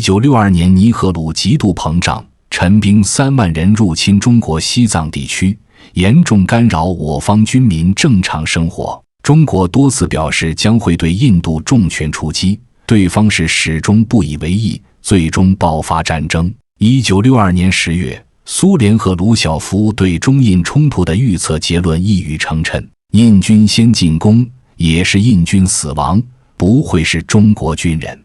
1962年尼赫鲁极度膨胀，陈兵3万人入侵中国西藏地区，严重干扰我方军民正常生活。中国多次表示将会对印度重拳出击，对方是始终不以为意，最终爆发战争。1962年10月，苏联赫鲁晓夫对中印冲突的预测结论一语成谶：印军先进攻，也是印军死亡，不会是中国军人。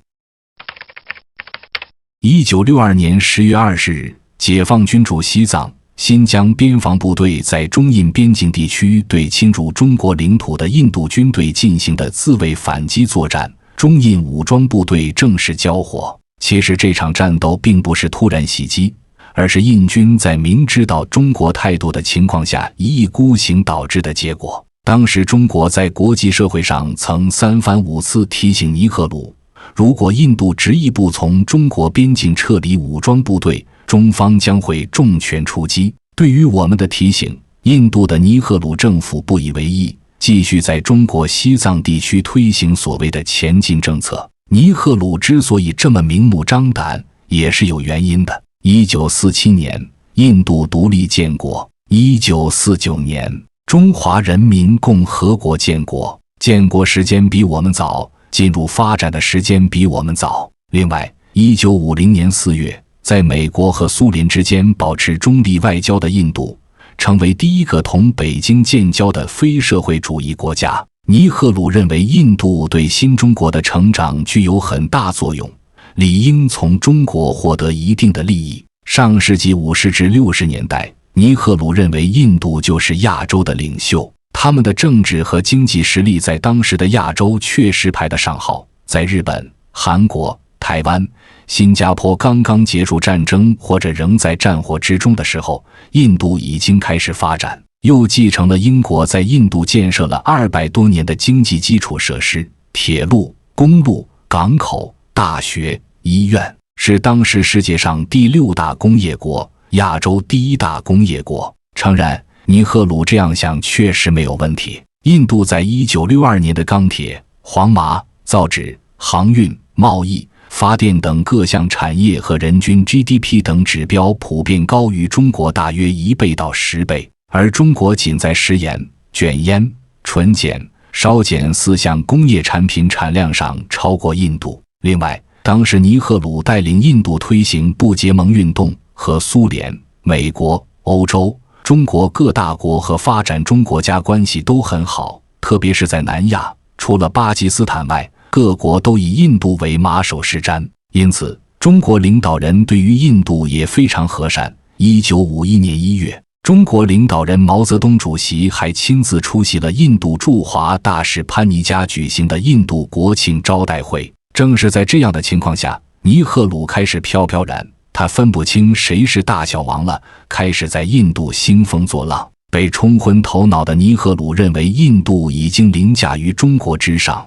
1962年10月20日，解放军驻西藏、新疆边防部队在中印边境地区对侵入中国领土的印度军队进行的自卫反击作战，中印武装部队正式交火。其实这场战斗并不是突然袭击，而是印军在明知道中国态度的情况下一意孤行导致的结果。当时中国在国际社会上曾3番5次提醒尼赫鲁，如果印度执意不从中国边境撤离武装部队，中方将会重拳出击。对于我们的提醒，印度的尼赫鲁政府不以为意，继续在中国西藏地区推行所谓的前进政策。尼赫鲁之所以这么明目张胆，也是有原因的。1947年，印度独立建国；1949年，中华人民共和国建国。建国时间比我们早，进入发展的时间比我们早。另外，1950年4月，在美国和苏联之间保持中立外交的印度，成为第一个同北京建交的非社会主义国家。尼赫鲁认为印度对新中国的成长具有很大作用，理应从中国获得一定的利益。上世纪50至60年代，尼赫鲁认为印度就是亚洲的领袖，他们的政治和经济实力在当时的亚洲确实排得上号。在日本、韩国、台湾、新加坡刚刚结束战争或者仍在战火之中的时候，印度已经开始发展，又继承了英国在印度建设了200多年的经济基础设施，铁路、公路、港口、大学、医院，是当时世界上第6大工业国，亚洲第1大工业国。诚然，尼赫鲁这样想确实没有问题。印度在1962年的钢铁、黄麻、造纸、航运、贸易、发电等各项产业和人均 GDP 等指标普遍高于中国大约1倍到10倍，而中国仅在食盐、卷烟、纯碱、烧碱4项工业产品产量上超过印度。另外，当时尼赫鲁带领印度推行不结盟运动，和苏联、美国、欧洲、中国各大国和发展中国家关系都很好，特别是在南亚，除了巴基斯坦外，各国都以印度为马首是瞻，因此中国领导人对于印度也非常和善。1951年1月，中国领导人毛泽东主席还亲自出席了印度驻华大使潘尼加举行的印度国庆招待会。正是在这样的情况下，尼赫鲁开始飘飘然，他分不清谁是大小王了，开始在印度兴风作浪。被冲昏头脑的尼赫鲁认为印度已经凌驾于中国之上，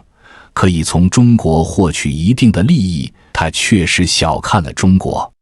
可以从中国获取一定的利益，他确实小看了中国。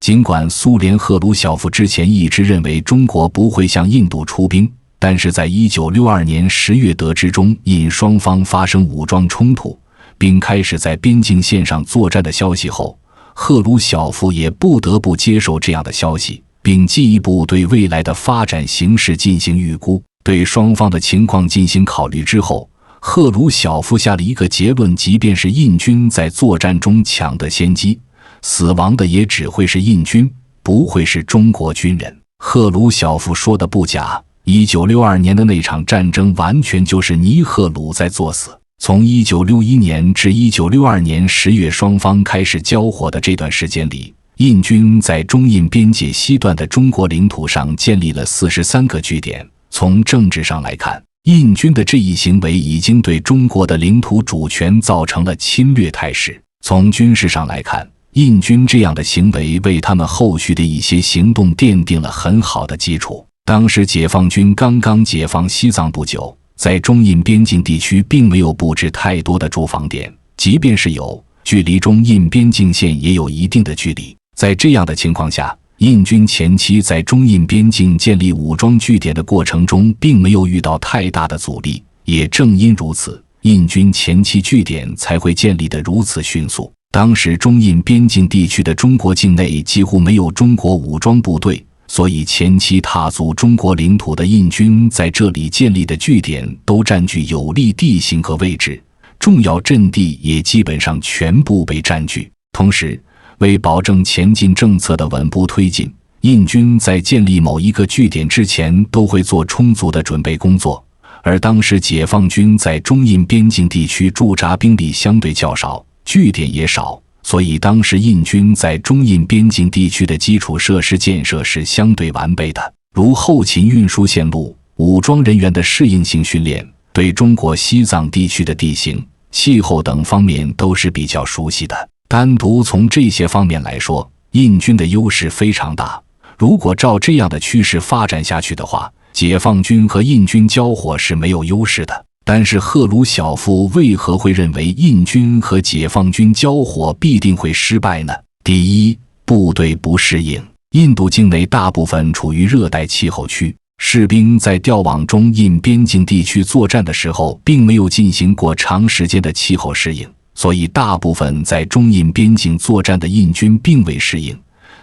尽管苏联赫鲁晓夫之前一直认为中国不会向印度出兵，但是在1962年10月得知中印双方发生武装冲突，并开始在边境线上作战的消息后，赫鲁晓夫也不得不接受这样的消息，并进一步对未来的发展形势进行预估。对双方的情况进行考虑之后，赫鲁晓夫下了一个结论：即便是印军在作战中抢得先机，死亡的也只会是印军，不会是中国军人。赫鲁晓夫说的不假，1962年的那场战争完全就是尼赫鲁在作死。从1961年至1962年10月双方开始交火的这段时间里，印军在中印边界西段的中国领土上建立了43个据点。从政治上来看，印军的这一行为已经对中国的领土主权造成了侵略态势。从军事上来看，印军这样的行为为他们后续的一些行动奠定了很好的基础。当时解放军刚刚解放西藏不久，在中印边境地区并没有布置太多的驻防点，即便是有，距离中印边境线也有一定的距离。在这样的情况下，印军前期在中印边境建立武装据点的过程中并没有遇到太大的阻力，也正因如此，印军前期据点才会建立得如此迅速。当时中印边境地区的中国境内几乎没有中国武装部队，所以前期踏足中国领土的印军在这里建立的据点都占据有利地形和位置，重要阵地也基本上全部被占据。同时，为保证前进政策的稳步推进，印军在建立某一个据点之前都会做充足的准备工作。而当时解放军在中印边境地区驻扎兵力相对较少，据点也少，所以当时印军在中印边境地区的基础设施建设是相对完备的，如后勤运输线路、武装人员的适应性训练，对中国西藏地区的地形、气候等方面都是比较熟悉的。单独从这些方面来说，印军的优势非常大。如果照这样的趋势发展下去的话，解放军和印军交火是没有优势的。但是赫鲁晓夫为何会认为印军和解放军交火必定会失败呢？第一，部队不适应。印度境内大部分处于热带气候区，士兵在调往中印边境地区作战的时候并没有进行过长时间的气候适应，所以大部分在中印边境作战的印军并未适应，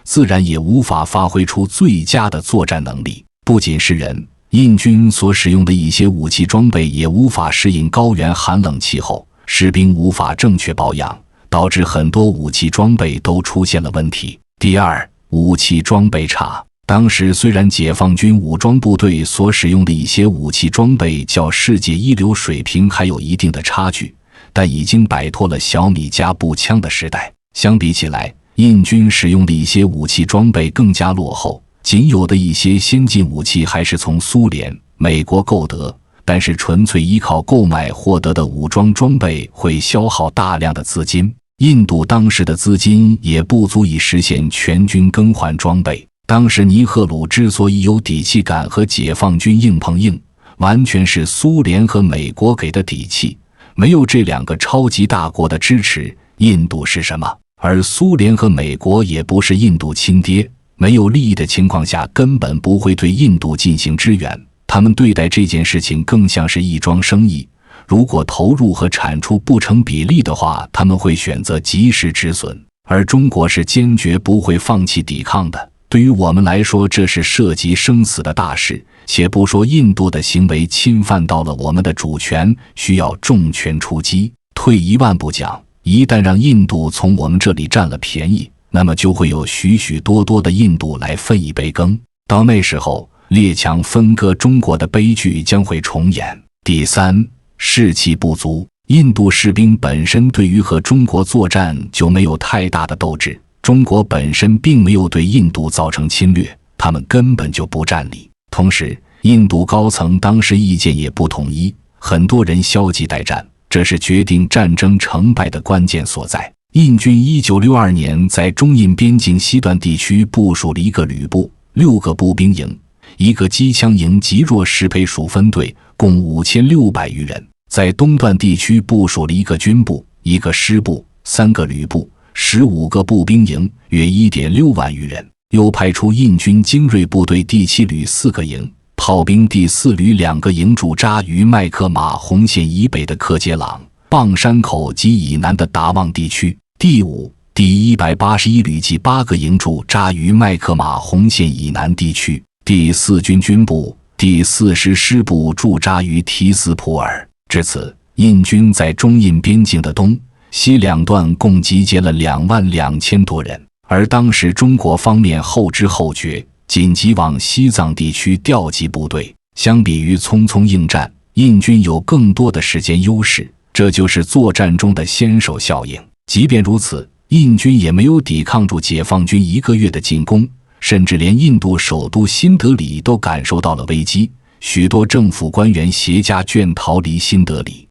自然也无法发挥出最佳的作战能力。不仅是人，印军所使用的一些武器装备也无法适应高原寒冷气候，士兵无法正确保养，导致很多武器装备都出现了问题。第二，武器装备差。当时虽然解放军武装部队所使用的一些武器装备较世界一流水平还有一定的差距，但已经摆脱了小米加步枪的时代。相比起来，印军使用的一些武器装备更加落后，仅有的一些先进武器还是从苏联、美国购得，但是纯粹依靠购买获得的武装装备会消耗大量的资金，印度当时的资金也不足以实现全军更换装备。当时尼赫鲁之所以有底气敢和解放军硬碰硬，完全是苏联和美国给的底气，没有这两个超级大国的支持，印度是什么？而苏联和美国也不是印度亲爹，没有利益的情况下根本不会对印度进行支援，他们对待这件事情更像是一桩生意，如果投入和产出不成比例的话，他们会选择及时止损，而中国是坚决不会放弃抵抗的。对于我们来说，这是涉及生死的大事，且不说印度的行为侵犯到了我们的主权，需要重拳出击。退一万步讲，一旦让印度从我们这里占了便宜，那么就会有许许多多的印度来分一杯羹，到那时候列强分割中国的悲剧将会重演。第三，士气不足。印度士兵本身对于和中国作战就没有太大的斗志，中国本身并没有对印度造成侵略，他们根本就不占理。同时，印度高层当时意见也不统一，很多人消极待战，这是决定战争成败的关键所在。印军1962年在中印边境西段地区部署了一个旅部、6个步兵营、一个机枪营及弱适配属分队，共5600余人；在东段地区部署了一个军部、一个师部、3个旅部、15个步兵营，约 1.6 万余人。又派出印军精锐部队第7旅4个营、炮兵第4旅2个营驻扎于麦克马洪线以北的克杰朗、傍山口及以南的达旺地区。第5、第181旅计8个营驻扎于麦克马洪线以南地区。第4军军部、第40师部驻扎于提斯普尔。至此，印军在中印边境的东西两段共集结了22000多人。而当时中国方面后知后觉，紧急往西藏地区调集部队。相比于匆匆应战，印军有更多的时间优势，这就是作战中的先手效应。即便如此，印军也没有抵抗住解放军1个月的进攻，甚至连印度首都新德里都感受到了危机，许多政府官员携家眷逃离新德里。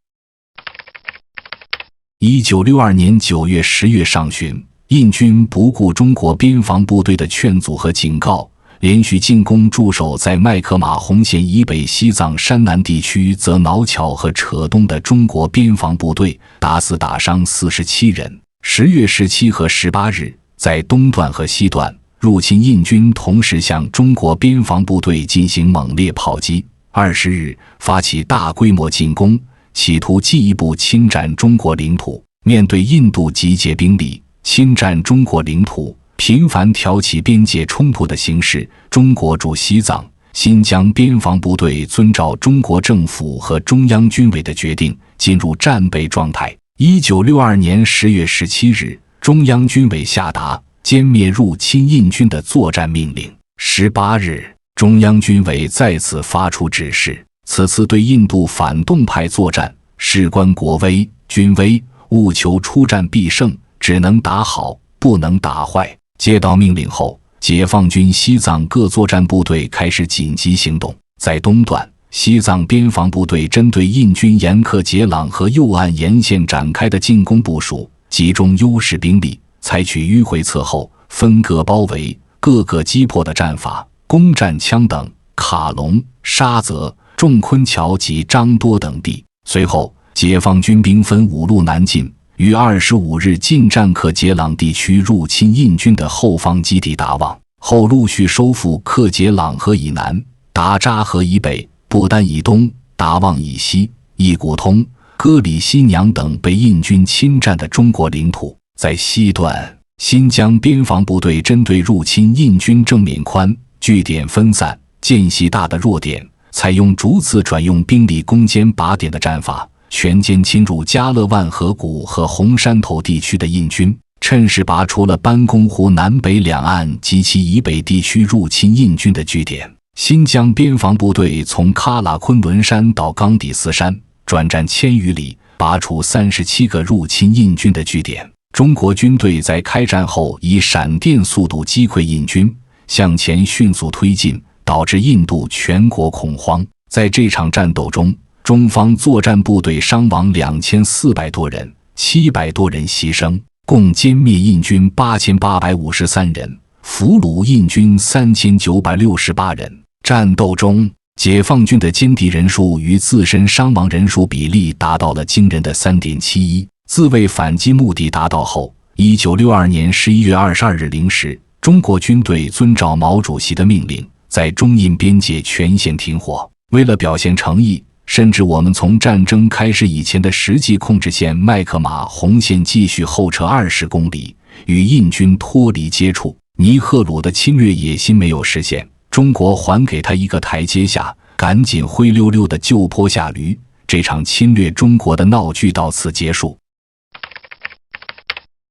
1962年9月、10月上旬，印军不顾中国边防部队的劝阻和警告，连续进攻驻守在麦克马洪线以北西藏山南地区泽瑙桥和扯东的中国边防部队，打死打伤47人。10月17和18日，在东段和西段，入侵印军同时向中国边防部队进行猛烈炮击。20日，发起大规模进攻，企图进一步侵占中国领土。面对印度集结兵力侵占中国领土，频繁挑起边界冲突的形势，中国驻西藏、新疆边防部队遵照中国政府和中央军委的决定，进入战备状态。1962年10月17日，中央军委下达歼灭入侵印军的作战命令。18日，中央军委再次发出指示，此次对印度反动派作战，事关国威、军威，务求出战必胜，只能打好，不能打坏。接到命令后，解放军西藏各作战部队开始紧急行动。在东段，西藏边防部队针对印军沿克杰朗河右岸沿线展开的进攻部署，集中优势兵力，采取迂回侧后、分割包围、各个击破的战法，攻占羌等、卡隆、沙泽、仲昆桥及张多等地。随后，解放军兵分5路南进，于25日进占克杰朗地区入侵印军的后方基地达旺，后陆续收复克杰朗河以南、达扎河以北、不丹以东、达旺以西、伊古通、戈里西娘等被印军侵占的中国领土。在西段，新疆边防部队针对入侵印军正面宽、据点分散、间隙大的弱点，采用逐次转用兵力攻坚靶点的战法，全歼侵入加勒万河谷和红山头地区的印军，趁势拔除了班公湖南北两岸及其以北地区入侵印军的据点。新疆边防部队从喀喇昆仑山到冈底斯山，转战1000余里，拔除37个入侵印军的据点。中国军队在开战后以闪电速度击溃印军，向前迅速推进，导致印度全国恐慌。在这场战斗中，中方作战部队伤亡2400多人，700多人牺牲，共歼灭印军8853人，俘虏印军3968人。战斗中，解放军的歼敌人数与自身伤亡人数比例达到了惊人的 3.71。自卫反击目的达到后，1962年11月22日0时，中国军队遵照毛主席的命令，在中印边界全线停火。为了表现诚意，甚至我们从战争开始以前的实际控制线麦克马洪线继续后撤20公里，与印军脱离接触。尼赫鲁的侵略野心没有实现，中国还给他一个台阶下，赶紧灰溜溜的就坡下驴。这场侵略中国的闹剧到此结束。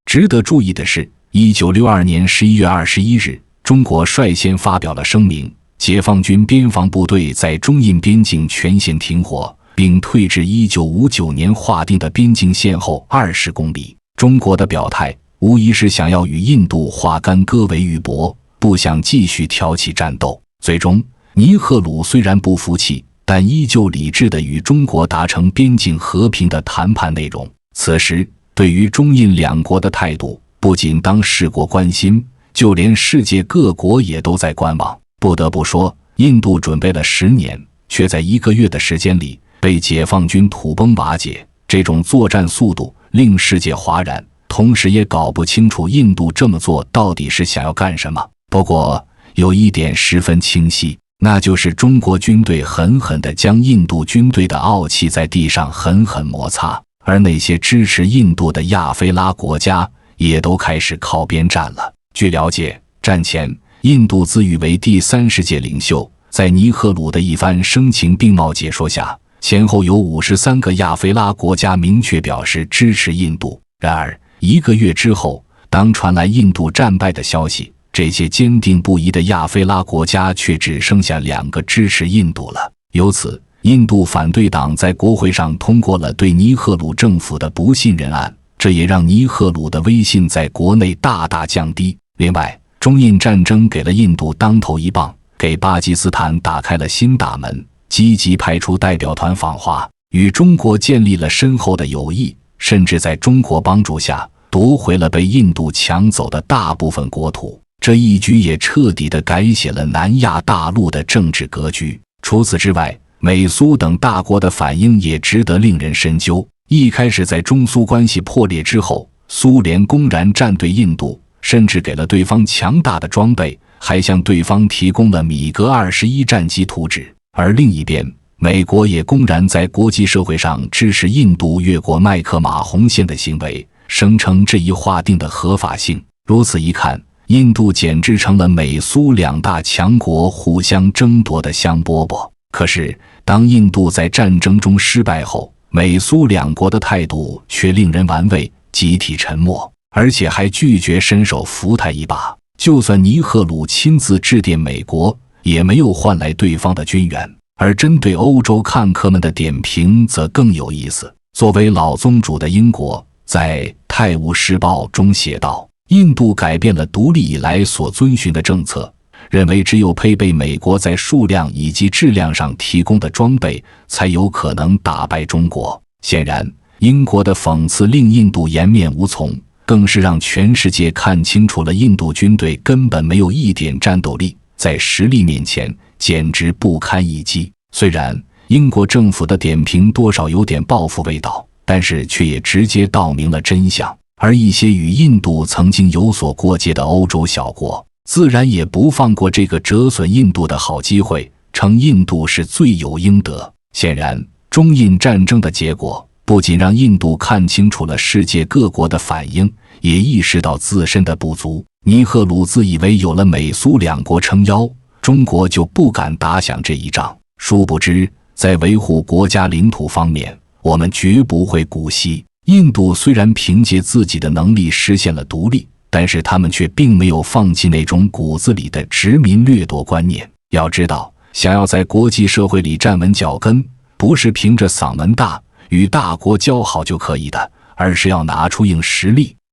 值得注意的是，1962年11月21日，中国率先发表了声明，解放军边防部队在中印边境全线停火，并退至1959年划定的边境线后20公里。中国的表态无疑是想要与印度化干戈为玉帛，不想继续挑起战斗。最终，尼赫鲁虽然不服气，但依旧理智地与中国达成边境和平的谈判内容。此时，对于中印两国的态度，不仅当事国关心，就连世界各国也都在观望。不得不说，印度准备了10年，却在1个月的时间里被解放军土崩瓦解，这种作战速度令世界哗然，同时也搞不清楚印度这么做到底是想要干什么。不过，有一点十分清晰，那就是中国军队狠狠地将印度军队的傲气在地上狠狠摩擦，而那些支持印度的亚非拉国家也都开始靠边站了。据了解，战前印度自诩为第30届领袖，在尼赫鲁的一番声情并茂解说下，前后有53个亚非拉国家明确表示支持印度。然而1个月之后，当传来印度战败的消息，这些坚定不移的亚非拉国家却只剩下2个支持印度了。由此，印度反对党在国会上通过了对尼赫鲁政府的不信任案，这也让尼赫鲁的威信在国内大大降低。另外，中印战争给了印度当头一棒，给巴基斯坦打开了新大门，积极派出代表团访华，与中国建立了深厚的友谊，甚至在中国帮助下夺回了被印度抢走的大部分国土。这一举也彻底地改写了南亚大陆的政治格局。除此之外，美苏等大国的反应也值得令人深究。一开始在中苏关系破裂之后，苏联公然站队印度，甚至给了对方强大的装备，还向对方提供了米格21战机图纸。而另一边，美国也公然在国际社会上支持印度越过麦克马洪线的行为，声称这一划定的合法性。如此一看，印度简直成了美苏两大强国互相争夺的香饽饽。可是，当印度在战争中失败后，美苏两国的态度却令人玩味，集体沉默，而且还拒绝伸手扶他一把。就算尼赫鲁亲自致电美国，也没有换来对方的军援。而针对欧洲看客们的点评则更有意思。作为老宗主的英国，在《泰晤士报》中写道：印度改变了独立以来所遵循的政策，认为只有配备美国在数量以及质量上提供的装备，才有可能打败中国。显然，英国的讽刺令印度颜面无从，更是让全世界看清楚了印度军队根本没有一点战斗力，在实力面前简直不堪一击。虽然英国政府的点评多少有点报复味道，但是却也直接道明了真相。而一些与印度曾经有所过节的欧洲小国，自然也不放过这个折损印度的好机会，称印度是罪有应得。显然，中印战争的结果不仅让印度看清楚了世界各国的反应，也意识到自身的不足。尼赫鲁自以为有了美苏两国撑腰，中国就不敢打响这一仗。殊不知，在维护国家领土方面，我们绝不会姑息。印度虽然凭借自己的能力实现了独立，但是他们却并没有放弃那种骨子里的殖民掠夺观念。要知道，想要在国际社会里站稳脚跟，不是凭着嗓门大与大国交好就可以的，而是要拿出硬实力。